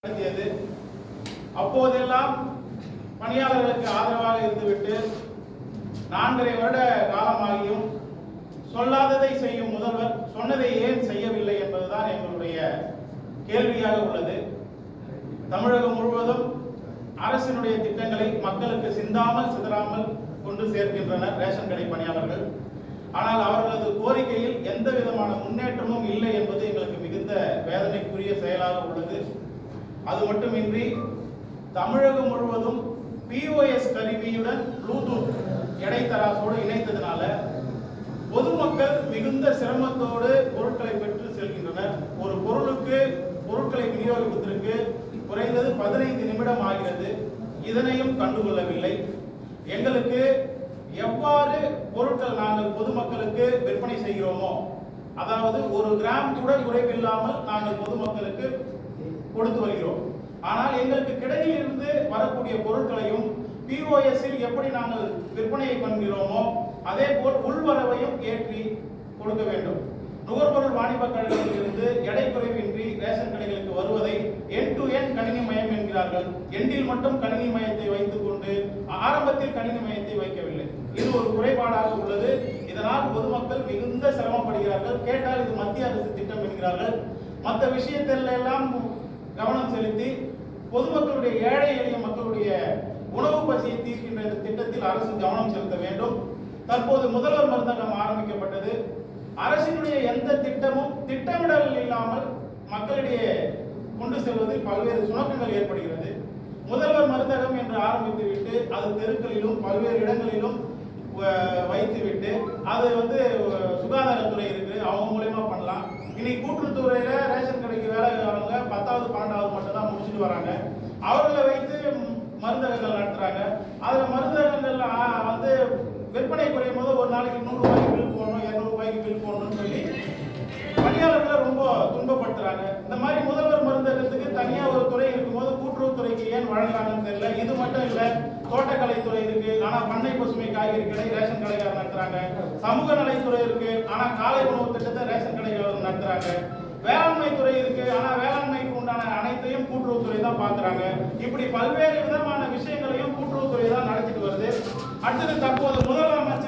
நடத்தியது. அப்போதெல்லாம் பணியாளர்களுக்கு ஆதரவாக இருந்துவிட்டு 4.5 வருட காலமாகியும் சொல்லாததை செய்யும் முதல்வர் சொன்னதை ஏன் செய்யவில்லை என்பதுதான் எங்களுடைய கேள்வியாக உள்ளது. தமிழகம் முழுவதும் அரசினுடைய திட்டங்களை மக்களுக்கு சிந்தாமல் சிதறாமல் கொண்டு சேர்க்கின்றனர் ரேஷன் கடை பணியாளர்கள். ஆனால் அவர்களது கோரிக்கையில் எந்த விதமான முன்னேற்றமும் இல்லை என்பது எங்களுக்கு மிகுந்த வேதனைக்குரிய செயலாக உள்ளது. அது மட்டுமின்றி தமிழகம் முழுவதும் POS கருவியுடன் ப்ளூடூத் எடைத்தராசோடு இணைத்ததனால பொதுமக்கள் மிகுந்த சிரமத்தோடு பொருட்களை பெற்று செல்கின்றனர். ஒரு பொருளுக்கு பொருட்களை விநியோகிப்பதற்கு குறைந்தது 15 நிமிடம் ஆகிறது. இதனையும் கண்டுகொள்ளவில்லை. எங்களுக்கு எவ்வாறு பொருட்கள் நாங்கள் பொதுமக்களுக்கு விற்பனை செய்கிறோமோ, அதாவது 1 கிராம் கூட குறைவில்லாமல் நாங்கள் பொதுமக்களுக்கு கொடுத்து வருகிறோம். ஆனால் எங்களுக்கு கிடையில் இருந்து வரக்கூடிய பொருட்களையும் POS-இல் எப்படி நாங்கள் விற்பனையை பண்ணுகிறோமோ அதே போல் உள்வரவையும் ஏற்றி கொடுக்க வேண்டும். நுகர்பொருள் வாணிப கழகத்திலிருந்து எடை குறைவின்றி ரேஷன் கடைகளுக்கு வருவதை எண்ட் டு எண்ட் கணினி மயம் என்கிறார்கள். எண்டில் மட்டும் கணினி மயத்தை வைத்துக் கொண்டு ஆரம்பத்தில் கணினி மயத்தை வைக்கவில்லை. இது ஒரு குறைபாடாக உள்ளது. இதனால் பொதுமக்கள் மிகுந்த சிரமப்படுகிறார்கள். கேட்டால் இது மத்திய அரசு திட்டம் என்கிறார்கள். மற்ற விஷயத்தில் எல்லாம் கவனம் செலுத்தி பொதுமக்களுடைய ஏழை எளிய மக்களுடைய உணவு பசியை தீர்க்கின்ற இந்த திட்டத்தில் அரசு கவனம் செலுத்த வேண்டும். தற்போது முதல்வர் மருந்தகம் ஆரம்பிக்கப்பட்டது. அரசினுடைய எந்த திட்டமும் திட்டமிடல் இல்லாமல் மக்களிடையே கொண்டு செல்வதில் பல்வேறு சுணக்கங்கள் ஏற்படுகிறது. முதல்வர் மருந்தகம் என்று ஆரம்பித்துவிட்டு அது தெருக்களிலும் பல்வேறு இடங்களிலும் வைத்துவிட்டு அது சுகாதாரத்துறை இருக்கு, அவங்க மூலமா பண்ணலாம். இன்னைக்கு கூட்டுறவுத்துறையில ரேஷன் கடைக்கு வேலைக்காரங்க 10வது 12வது மட்டும் தான் முடிச்சுட்டு வராங்க. அவர்களை வைத்து மருந்தகங்கள் நடத்துறாங்க. அதுல மருந்தகங்கள் விற்பனை குறையும் போது ஒரு நாளைக்கு 100 ரூபாய்க்கு பில் போடணும், 200 ரூபாய்க்கு பில் போடணும்னு சொல்லி பணியாளர்களை ரொம்ப துன்பப்படுத்துறாங்க. இந்த மாதிரி முதல்வர் மருந்தகத்துக்கு தனியா ஒரு துறை இருக்கும்போது கூட்டுறவுத்துறைக்கு ஏன் வழங்குறாங்கன்னு தெரியல. இது மட்டும் இல்ல, தோட்டக்கலைத்துறை இருக்கு, ஆனா பண்ணை பசுமை காய்கறி கடை ரேஷன் கடைக்காரர் நடத்துறாங்க. சமூக நலத்துறை இருக்கு, ஆனா காலை உணவு திட்டத்தை ரேஷன் கடைக்காரர் நடத்துறாங்க. வேளாண்மை துறை இருக்கு, ஆனா வேளாண்மைக்கு உண்டான அனைத்தையும் கூட்டுறவுத்துறை தான் பாக்குறாங்க. இப்படி பல்வேறு விதமான விஷயங்களையும் கூட்டுறவுத்துறை தான் நடத்திட்டு வருது. அடுத்தது தற்போது முதலமைச்சர்